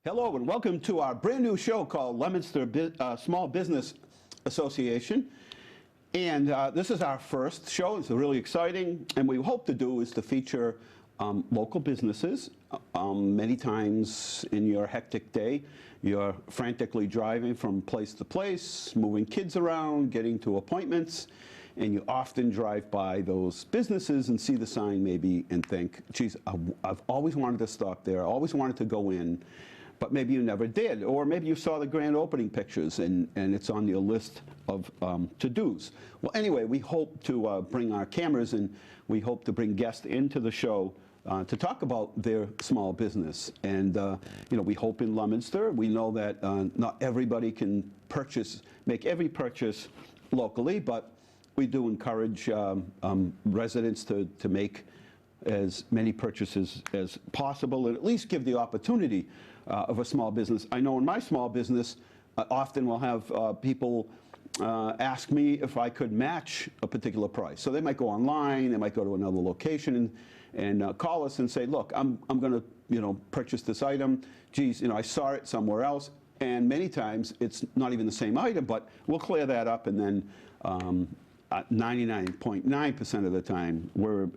Hello and welcome to our brand new show called Leominster Small Business Association. And this is our first show. It's really exciting. And what we hope to do is to feature local businesses. Many times in your hectic day, you're frantically driving from place to place, moving kids around, getting to appointments. And you often drive by those businesses and see the sign maybe and think, geez, I've always wanted to stop there. I always wanted to go in. But maybe you never did, or maybe you saw the grand opening pictures and it's on your list of to-dos. Well, anyway, we hope to bring our cameras and we hope to bring guests into the show to talk about their small business. And we hope in Leominster, we know that not everybody can make every purchase locally, but we do encourage residents to make as many purchases as possible and at least give the opportunity of a small business. I know in my small business, often we'll have people ask me if I could match a particular price. So they might go online, they might go to another location and call us and say, look, I'm going to purchase this item. Geez, I saw it somewhere else. And many times it's not even the same item, but we'll clear that up and then 99.9% of the time, we're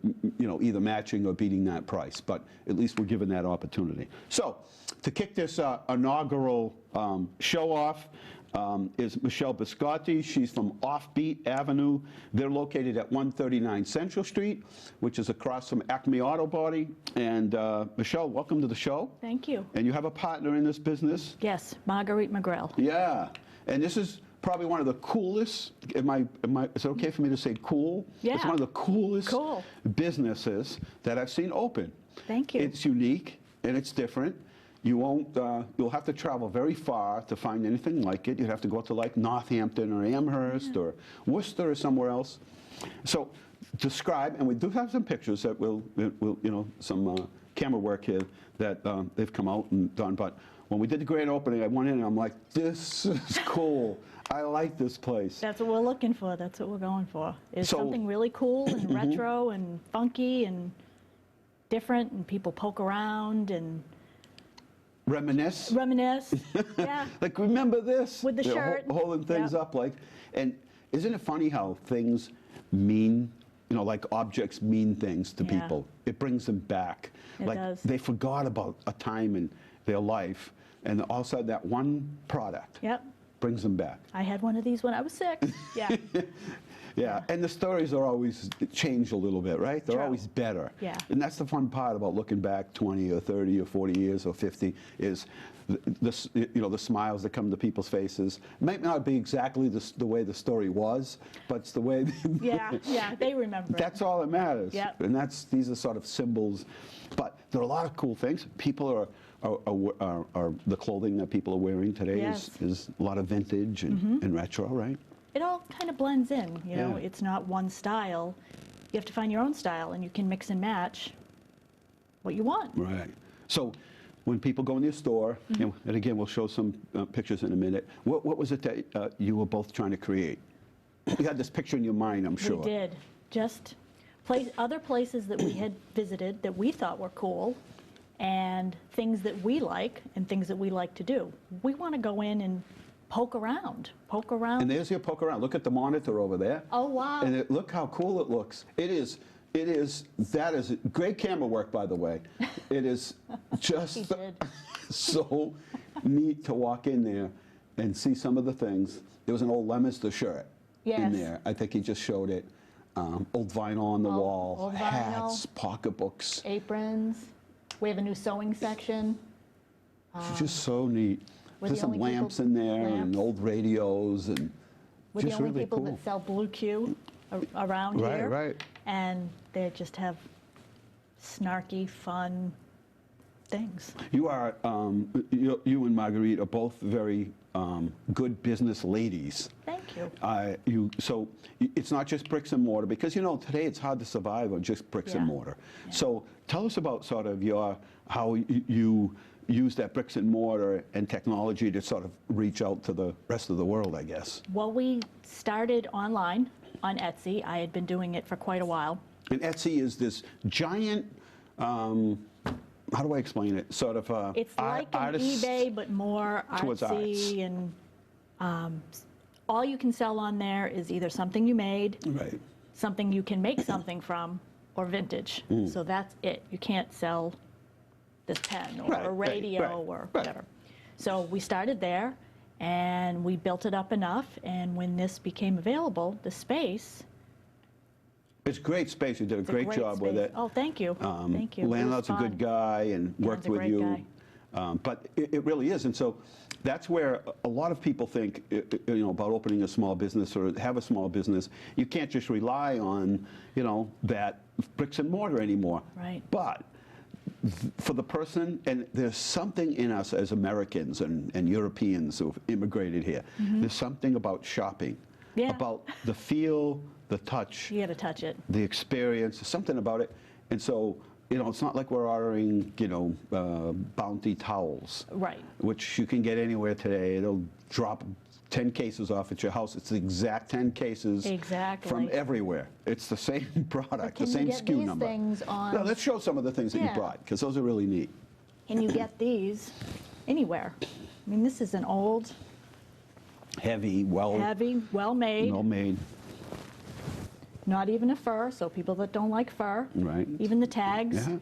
either matching or beating that price, but at least we're given that opportunity. So, to kick this inaugural show off is Michelle Biscotti. She's from Offbeat Avenue. They're located at 139 Central Street, which is across from Acme Auto Body. And Michelle, welcome to the show. Thank you. And you have a partner in this business? Yes, Marguerite McGrill. Yeah, and this is probably one of the coolest, is it okay for me to say cool? Yeah. It's one of the coolest businesses that I've seen open. Thank you. It's unique and it's different. You'll have to travel very far to find anything like it. You'd have to go to like Northampton or Amherst or Worcester or somewhere else. So describe, and we do have some pictures that will some camera work here that they've come out and done, but when we did the grand opening, I went in and I'm like, this is cool. I like this place. That's what we're looking for. That's what we're going for. Is something really cool and retro and funky and different, and people poke around and reminisce. Yeah. Like, remember this? With the shirt. Holding things up like, and isn't it funny how things mean, like objects mean things to people. It brings them back. It does. They forgot about a time in their life, and all of a sudden that one product brings them back. I had one of these when I was 6. Yeah. Yeah, and the stories are always changed a little bit, right? They're always better. Yeah. And that's the fun part about looking back 20 or 30 or 40 years or 50 is the smiles that come to people's faces. It might not be exactly the way the story was, but it's the way they remember. That's all that matters. Yep. And these are sort of symbols. But there are a lot of cool things. People are the clothing that people are wearing today is a lot of vintage and retro, right? It all kind of blends in, It's not one style. You have to find your own style, and you can mix and match what you want. Right. So when people go in your store, and again, we'll show some pictures in a minute, what was it that you were both trying to create? You had this picture in your mind, I'm sure. We did. Just other places that we had visited that we thought were cool, and things that we like and things that we like to do. We want to go in and poke around. And there's your poke around. Look at the monitor over there. Oh, wow. And look how cool it looks. That is great camera work, by the way. It is just so neat to walk in there and see some of the things. There was an old Leominster shirt in there. I think he just showed it. Old vinyl on the wall, hats, pocketbooks. Aprons. We have a new sewing section. It's just so neat. There's some lamps in there and old radios and we're just the only really people that sell Blue Q around here. Right. And they just have snarky, fun things. You are, you and Marguerite are both very good business ladies. Thank you. So it's not just bricks and mortar, because today it's hard to survive on just bricks and mortar. Yeah. So tell us about sort of how you use that bricks and mortar and technology to sort of reach out to the rest of the world, I guess. Well, we started online on Etsy. I had been doing it for quite a while. And Etsy is this giant how do I explain it? Sort of It's like an artist eBay, but more towards arts. artsy, and all you can sell on there is either something you made, Right. something you can make something from, or vintage. So that's it. You can't sell this pen or Right, a right, radio right, or right. whatever. So we started there, and we built it up enough, and when this became available, the space. It's great space. You did a It's a great job with space. it. Oh, thank you. Thank you. It was Landlord's a fun. good guy and worked John's a with great you. guy. But it really is. And so that's where a lot of people think, about opening a small business or have a small business. You can't just rely on, that bricks and mortar anymore. Right. But for the person, and there's something in us as Americans and Europeans who've immigrated here, there's something about shopping, Yeah. about the feel, the touch, You got to touch it. the experience, something about it. And so, it's not like we're ordering, Bounty towels, Right. which you can get anywhere today. It'll drop 10 cases off at your house. It's the exact 10 cases Exactly. from everywhere. It's the same product, the Can you same get SKU these number. things on- Now, let's show some of the things that you Yeah. brought, because those are really neat. And you get these anywhere. I mean, this is an old, Heavy, heavy, well-made, well-made. not even a fur, so people that don't like fur. Right. Even the tags Yeah.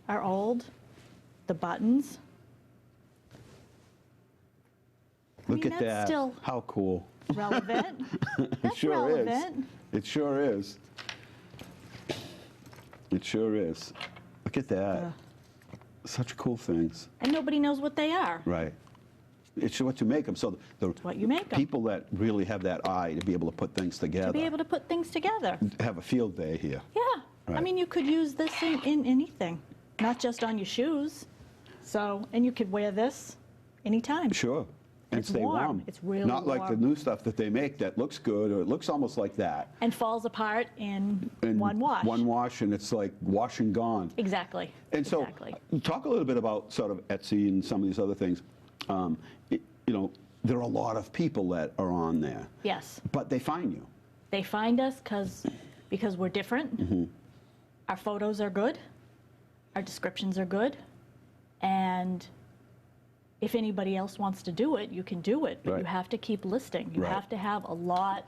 are old. The buttons. Look mean, at that's that. still- How cool. Relevant. It That's sure relevant. is. It sure is. It sure is. Look at that. Such cool things. And nobody knows what they are. Right. It's what you make them. So the what you make 'em. people that really have that eye to be able to put things together To be able to put things together. have a field day here. Yeah. I Right. mean, you could use this in anything, not just on your shoes. So, and you could wear this anytime. Sure. And It's stay warm. warm. It's really Not like the warm. new stuff that they make that looks good or it looks almost like that. And falls apart in And one wash. One wash and it's like wash and gone. Exactly. And so, exactly. talk a little bit about sort of Etsy and some of these other things. There are a lot of people that are on there, Yes. but they find you. They find us because we're different. Mm-hmm. Our photos are good. Our descriptions are good. And if anybody else wants to do it, you can do it. But you Right. have to keep listing. You Right. have to have a lot.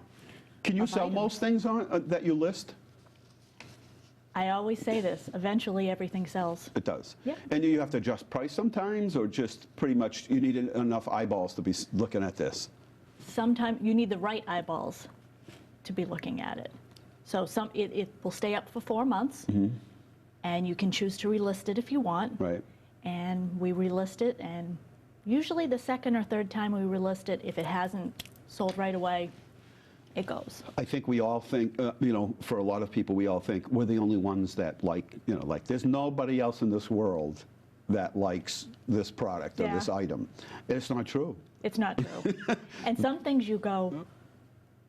Can you Of sell items. most things on that you list? I always say this, eventually everything sells. It does. Yeah. And do you have to adjust price sometimes, or just pretty much you need enough eyeballs to be looking at this? Sometimes you need the right eyeballs to be looking at it. So it will stay up for 4 months, and you can choose to relist it if you want. Right. And we relist it, and usually the second or third time we relist it, if it hasn't sold right away, it goes. I think we all think, for a lot of people, we all think we're the only ones that like there's nobody else in this world that likes this product or Yeah. this item. And it's not true. It's not true. And some things you go,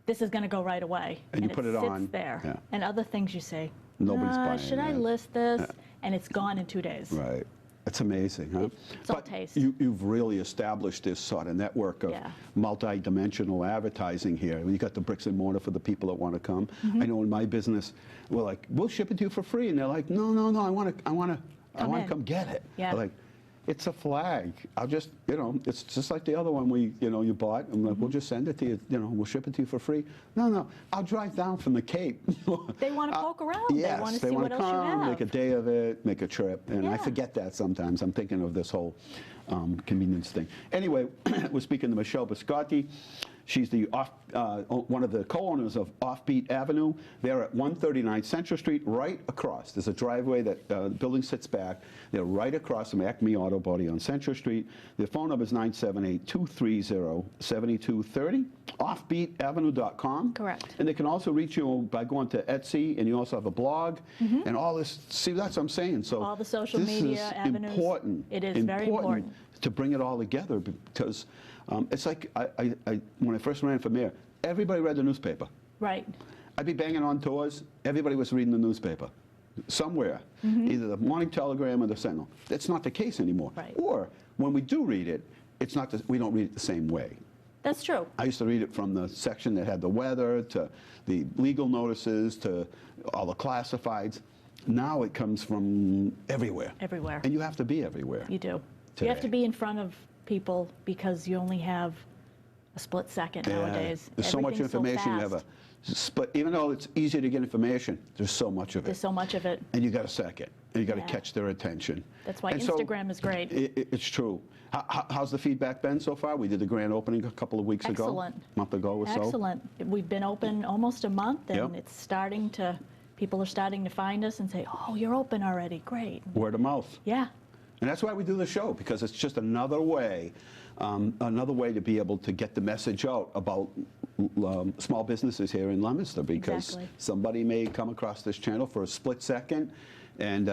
this is going to go right away. And you put it sits on, there. yeah. And other things you say, Nobody's buying should I that." list this? And it's gone in 2 days. Right. It's amazing, huh? It's all But taste. you've really established this sort of network of Yeah. multi-dimensional advertising here. You got the bricks and mortar for the people that want to come. Mm-hmm. I know in my business, we're like, we'll ship it to you for free, and they're like, no, I want to Come in. come get it. Yeah. Like, it's a flag. I'll just, it's just like the other one you bought. I'm like, Mm-hmm. we'll just send it to you. We'll ship it to you for free. No, I'll drive down from the Cape. They want to poke around. Yes, They want to they see want what to else you come, have. make a day of it, make a trip, and I Yeah. forget that sometimes. I'm thinking of this whole convenience thing. Anyway, we're speaking to Michelle Biscotti. She's the one of the co-owners of Offbeat Avenue. They're at 139 Central Street, right across. There's a driveway that the building sits back. They're right across from Acme Auto Body on Central Street. Their phone number is 978-230-7230. Offbeatavenue.com. Correct. And they can also reach you by going to Etsy, and you also have a blog, and all this. See, that's what I'm saying. So All the social this media is avenues. important. It is very important. To bring it all together, because it's like when I first ran for mayor, everybody read the newspaper. Right. I'd be banging on doors, everybody was reading the newspaper somewhere, either the Morning Telegram or the Sentinel. That's not the case anymore. Right. Or when we do read it, it's not we don't read it the same way. That's true. I used to read it from the section that had the weather to the legal notices to all the classifieds. Now it comes from everywhere. Everywhere. And you have to be everywhere. You do. Today. You have to be in front of people because you only have a split second nowadays. There's so much information. You have a split, even though it's easy to get information, there's so much of it. There's so much of it. And you got a second. And you got to Yeah. catch their attention. That's why And so Instagram is great. It's true. How's the feedback been so far? We did the grand opening a couple of weeks ago. Excellent. A month ago or so. Excellent. We've been open almost a month, and Yep. it's starting to, people are starting to find us and say, oh, you're open already. Great. Word of mouth. Yeah. And that's why we do the show, because it's just another way to be able to get the message out about small businesses here in Leominster, because Exactly. somebody may come across this channel for a split second and,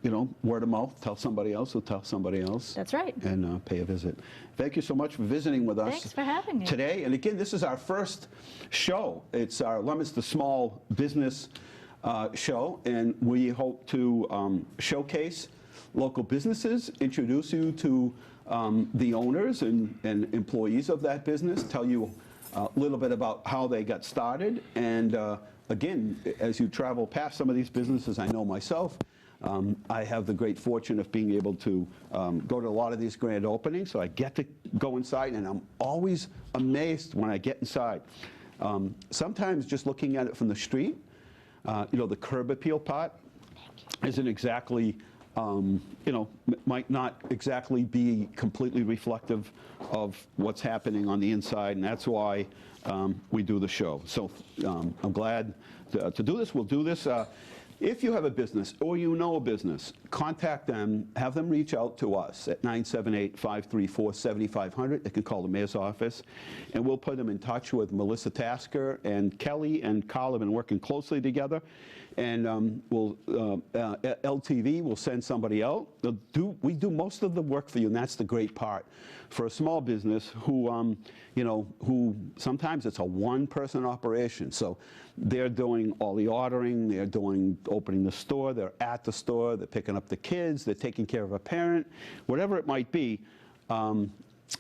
you know, word of mouth, tell somebody else who'll tell somebody else. That's right. And pay a visit. Thank you so much for visiting with us. Thanks for having me. Today. And again, this is our first show. It's our Leominster Small Business show, and we hope to showcase local businesses, introduce you to the owners and employees of that business, tell you a little bit about how they got started, and again, as you travel past some of these businesses, I know myself, I have the great fortune of being able to go to a lot of these grand openings, so I get to go inside, and I'm always amazed when I get inside. Sometimes just looking at it from the street, you know, the curb appeal part isn't exactly, you know, might not exactly be completely reflective of what's happening on the inside, and that's why we do the show. So I'm glad to do this. We'll do this. If you have a business or you know a business, contact them, have them reach out to us at 978-534-7500. They can call the mayor's office, and we'll put them in touch with Melissa Tasker, and Kelly and Carl have been working closely together, and LTV will send somebody out. We do most of the work for you, and that's the great part. For a small business who, you know, who sometimes it's a one-person operation, so they're doing all the ordering, they're doing opening the store, they're at the store, they're picking up the kids, they're taking care of a parent, whatever it might be.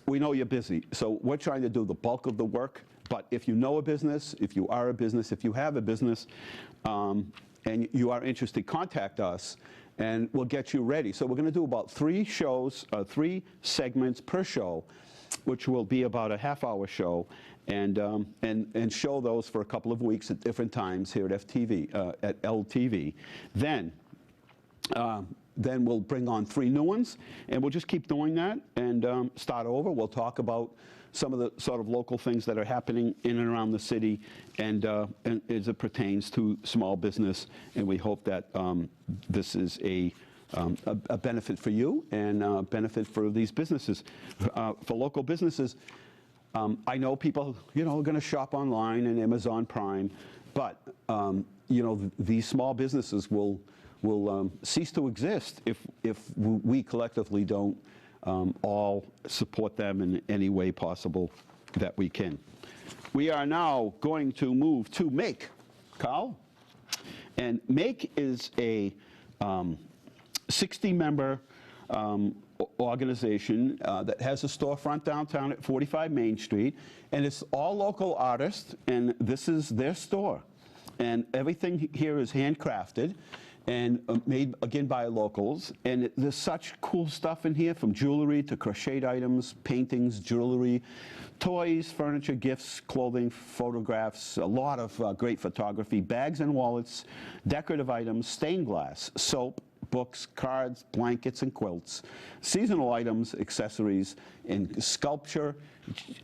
We know you're busy, so we're trying to do the bulk of the work. But if you know a business, if you are a business, if you have a business, and you are interested, contact us, and we'll get you ready. So we're going to do about 3 shows, 3 segments per show, which will be about a half-hour show, and show those for a couple of weeks at different times here at LTV. Then we'll bring on 3 new ones, and we'll just keep doing that and start over. We'll talk about some of the sort of local things that are happening in and around the city, and as it pertains to small business. And we hope that this is a benefit for you and a benefit for these businesses, for local businesses. I know people, you know, are going to shop online and Amazon Prime, but you know, these small businesses will cease to exist if we collectively don't all support them in any way possible that we can. We are now going to move to Make, Carl. And Make is a 60-member organization that has a storefront downtown at 45 Main Street, and it's all local artists, and this is their store. And everything here is handcrafted and made, again, by locals. And there's such cool stuff in here, from jewelry to crocheted items, paintings, jewelry, toys, furniture, gifts, clothing, photographs, a lot of great photography, bags and wallets, decorative items, stained glass, soap, books, cards, blankets, and quilts, seasonal items, accessories, and sculpture.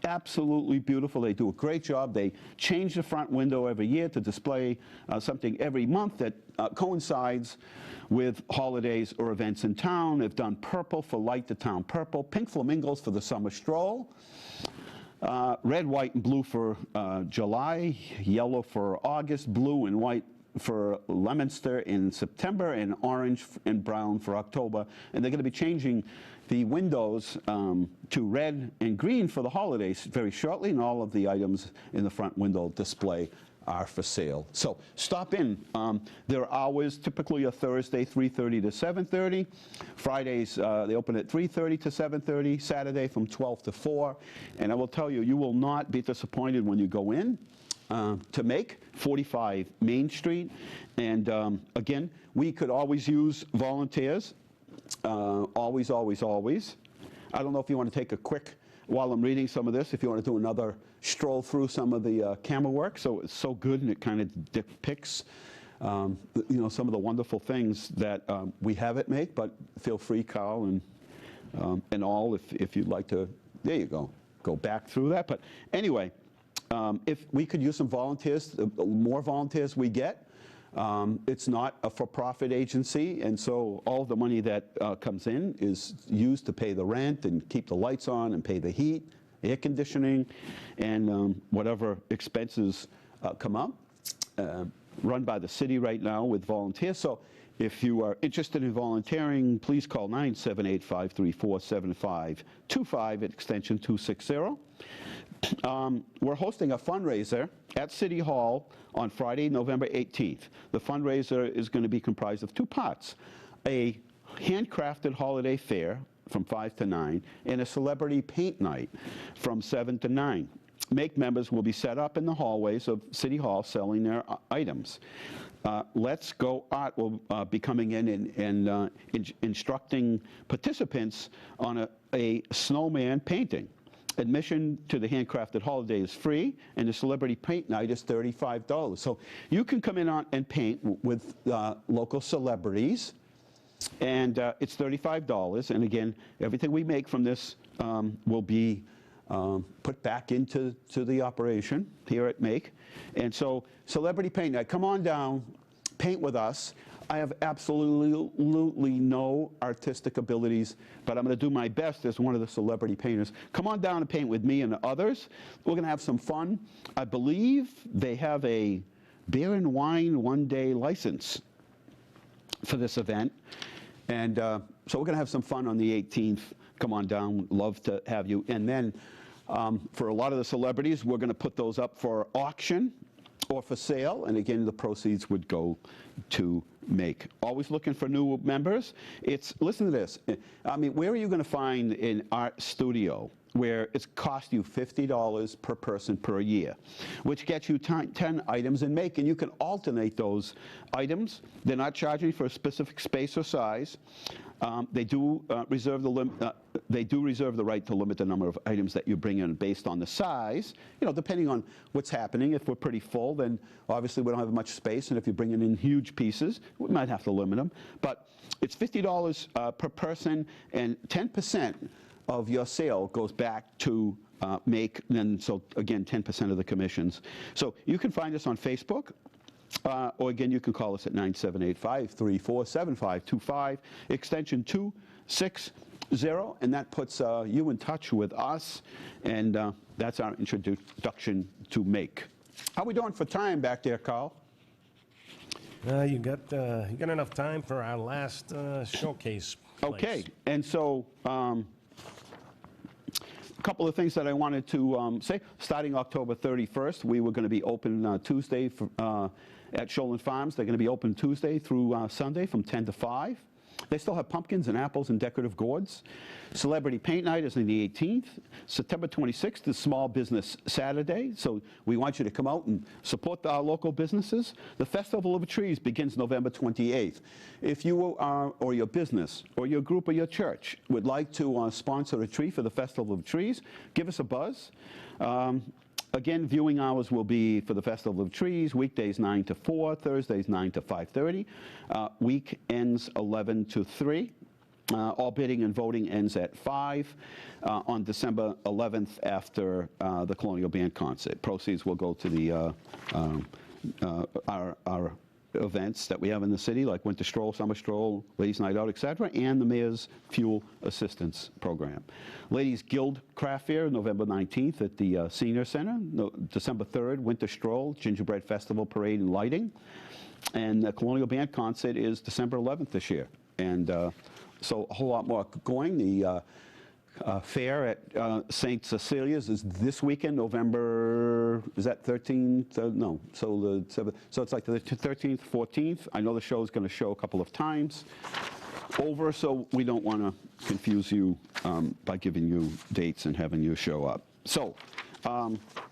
Absolutely beautiful. They do a great job. They change the front window every year to display something every month that coincides with holidays or events in town. They've done purple for Light the Town Purple, pink flamingos for the summer stroll, red, white, and blue for July, yellow for August, blue and white for Leominster in September, and orange and brown for October. And they're going to be changing the windows to red and green for the holidays very shortly, and all of the items in the front window display are for sale. So stop in. Their hours typically are Thursday 3:30 to 7:30. Fridays they open at 3:30 to 7:30. Saturday from 12 to 4. And I will tell you, you will not be disappointed when you go in. to make, 45 Main Street. And again, we could always use volunteers, always, always, always. I don't know if you want to take a quick, while I'm reading some of this, if you want to do another stroll through some of the camera work. So it's so good, and it kind of depicts some of the wonderful things that we have at Make, but feel free, Carl, and all, if you'd like to, there you go back through that. But anyway, if we could use some volunteers, the more volunteers we get, it's not a for-profit agency, and so all the money that comes in is used to pay the rent and keep the lights on and pay the heat, air conditioning, and whatever expenses come up. Run by the city right now with volunteers. So if you are interested in volunteering, please call 978-534-7525 at extension 260. We're hosting a fundraiser at City Hall on Friday, November 18th. The fundraiser is going to be comprised of two parts: a handcrafted holiday fair from 5 to 9, and a celebrity paint night from 7 to 9. Make members will be set up in the hallways of City Hall selling their items. Let's Go Art will be coming in and instructing participants on a snowman painting. Admission to the handcrafted holiday is free, and the celebrity paint night is $35. So you can come in and paint with local celebrities, and it's $35. And again, everything we make from this will be put back into the operation here at Make. And so celebrity paint night, come on down, paint with us. I have absolutely no artistic abilities, but I'm going to do my best as one of the celebrity painters. Come on down and paint with me and others. We're going to have some fun. I believe they have a beer and wine one-day license for this event. And so we're going to have some fun on the 18th. Come on down. Love to have you. And then for a lot of the celebrities, we're going to put those up for auction or for sale. And again, the proceeds would go to Make. Always looking for new members. Listen to this. I mean, where are you going to find an art studio where it's cost you $50 per person per year, which gets you 10 items in Make, and you can alternate those items. They're not charging for a specific space or size. They do reserve the right to limit the number of items that you bring in based on the size. Depending on what's happening. If we're pretty full, then obviously we don't have much space, and if you're bringing in huge pieces, we might have to limit them. But it's $50 per person, and 10% of your sale goes back to Make, and so again, 10% of the commissions. So you can find us on Facebook. Or again, you can call us at 978-534-7525, extension 260, and that puts you in touch with us, and that's our introduction to Make. How are we doing for time back there, Carl? You got enough time for our last showcase place. Okay, and so a couple of things that I wanted to say. Starting October 31st, we were going to be open Tuesday at Shoalin Farms. They're going to be open Tuesday through Sunday from 10 to 5. They still have pumpkins and apples and decorative gourds. Celebrity Paint Night is on the 18th. September 26th is Small Business Saturday, so we want you to come out and support our local businesses. The Festival of Trees begins November 28th. If you are, or your business, or your group, or your church would like to sponsor a tree for the Festival of Trees, give us a buzz. Again, viewing hours will be for the Festival of Trees, weekdays 9 to 4, Thursdays 9 to 5:30, weekends 11 to 3. All bidding and voting ends at 5 on December 11th after the Colonial Band concert. Proceeds will go to the our events that we have in the city, like Winter Stroll, Summer Stroll, Ladies Night Out, etc., and the Mayor's Fuel Assistance Program. Ladies Guild Craft Fair, November 19th at the Senior Center. December 3rd, Winter Stroll, Gingerbread Festival Parade and Lighting. And the Colonial Band concert is December 11th this year. And so a whole lot more going. The fair at St. Cecilia's is this weekend, November, is that 13th? No, so the 7th. So it's like the 13th, 14th. I know the show is going to show a couple of times over, so we don't want to confuse you by giving you dates and having you show up. So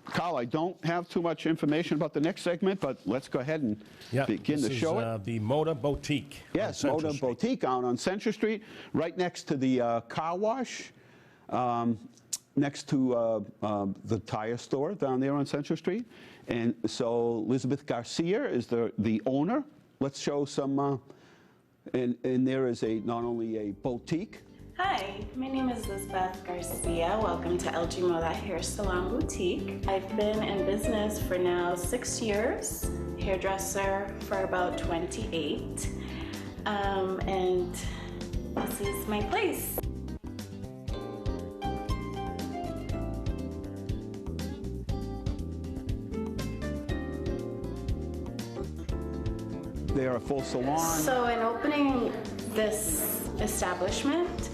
Carl, I don't have too much information about the next segment, but let's go ahead and begin to show it. The Motor Boutique. Yes, on Motor Central Street. Boutique out on Central Street, right next to the car wash, next to the tire store down there on Central Street. And so Elizabeth Garcia is the owner. Let's show some, and there is not only a boutique. Hi, my name is Elizabeth Garcia. Welcome to LG Moda Hair Salon Boutique. I've been in business for now 6 years, hairdresser for about 28, and this is my place. They are a full salon. So in opening this establishment,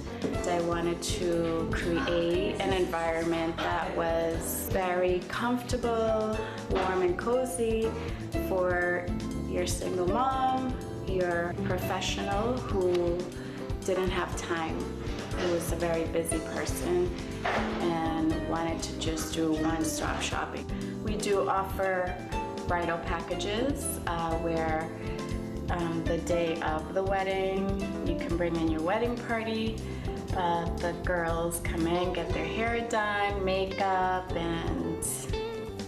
I wanted to create an environment that was very comfortable, warm and cozy for your single mom, your professional who didn't have time, who was a very busy person and wanted to just do one-stop shopping. We do offer bridal packages where the day of the wedding, you can bring in your wedding party. The girls come in, get their hair done, makeup, and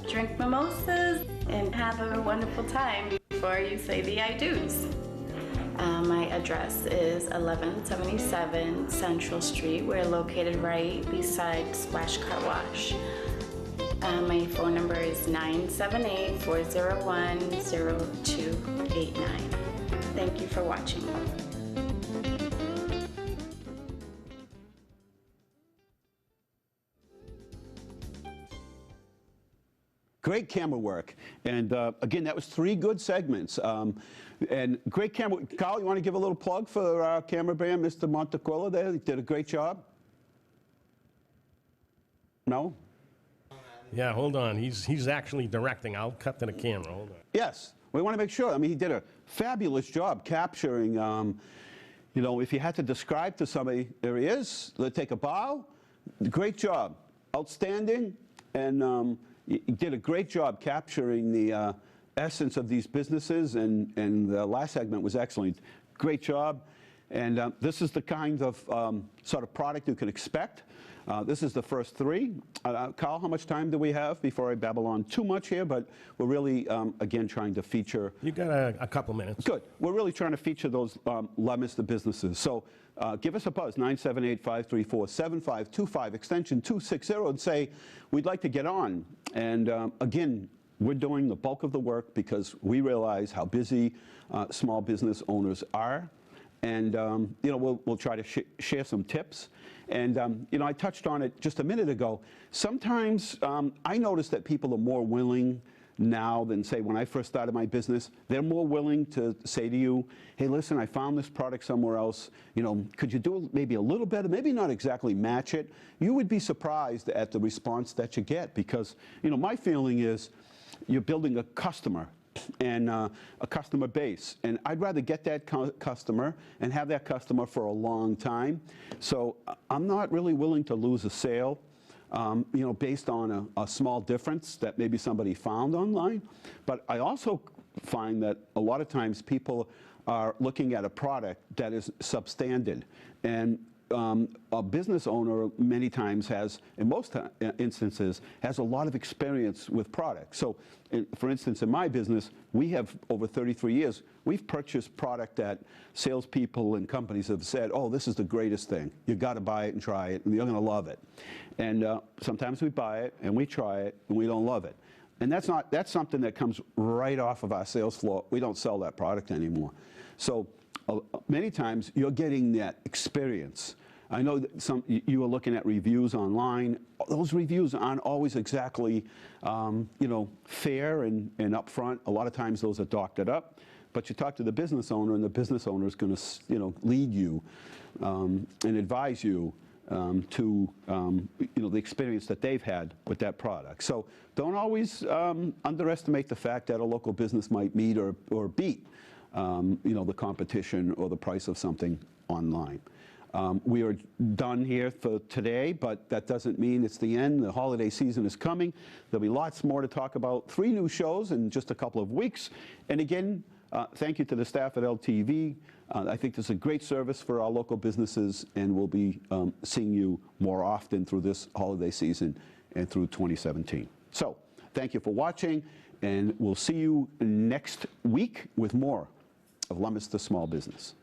drink mimosas and have a wonderful time before you say the I do's. My address is 1177 Central Street. We're located right beside Splash Car Wash. My phone number is 978-401-0289. Thank you for watching. Great camera work. And again, that was 3 good segments. And great camera. Carl, you want to give a little plug for our camera man, Mr. Montequilla there? He did a great job. No? Yeah, hold on. He's actually directing. I'll cut to the camera. Hold on. Yes. We want to make sure. I mean, he did a fabulous job capturing, you know, if you had to describe to somebody, there he is, let's take a bow. Great job. Outstanding. And he did a great job capturing the essence of these businesses, and the last segment was excellent. Great job. And this is the kind of sort of product you can expect. This is the first 3. Carl, how much time do we have before I babble on too much here? But we're really, again, trying to feature. You got a couple minutes. Good. We're really trying to feature those Leominster businesses. So give us a buzz, 978-534-7525, extension 260, and say, we'd like to get on. And again, we're doing the bulk of the work because we realize how busy small business owners are. And you know, we'll try to share some tips. And you know, I touched on it just a minute ago. Sometimes I notice that people are more willing now than, say, when I first started my business. They're more willing to say to you, hey, listen, I found this product somewhere else. You know, could you do maybe a little better? Maybe not exactly match it. You would be surprised at the response that you get because, you know, my feeling is you're building a customer and a customer base. And I'd rather get that customer and have that customer for a long time. So I'm not really willing to lose a sale, you know, based on a small difference that maybe somebody found online. But I also find that a lot of times people are looking at a product that is substandard. And a business owner many times has, in most instances, has a lot of experience with products. So, for instance, in my business, we have over 33 years, we've purchased product that salespeople and companies have said, oh, this is the greatest thing. You got to buy it and try it, and you're going to love it. And sometimes we buy it, and we try it, and we don't love it. And that's something that comes right off of our sales floor. We don't sell that product anymore. So many times you're getting that experience. I know that you are looking at reviews online. Those reviews aren't always exactly, you know, fair and upfront. A lot of times those are doctored up. But you talk to the business owner, and the business owner is going to, you know, lead you and advise you to, you know, the experience that they've had with that product. So don't always underestimate the fact that a local business might meet or beat, you know, the competition or the price of something online. We are done here for today, but that doesn't mean it's the end. The holiday season is coming. There'll be lots more to talk about. 3 new shows in just a couple of weeks. And again, thank you to the staff at LTV. I think this is a great service for our local businesses, and we'll be seeing you more often through this holiday season and through 2017. So thank you for watching, and we'll see you next week with more of Leominster Small Business.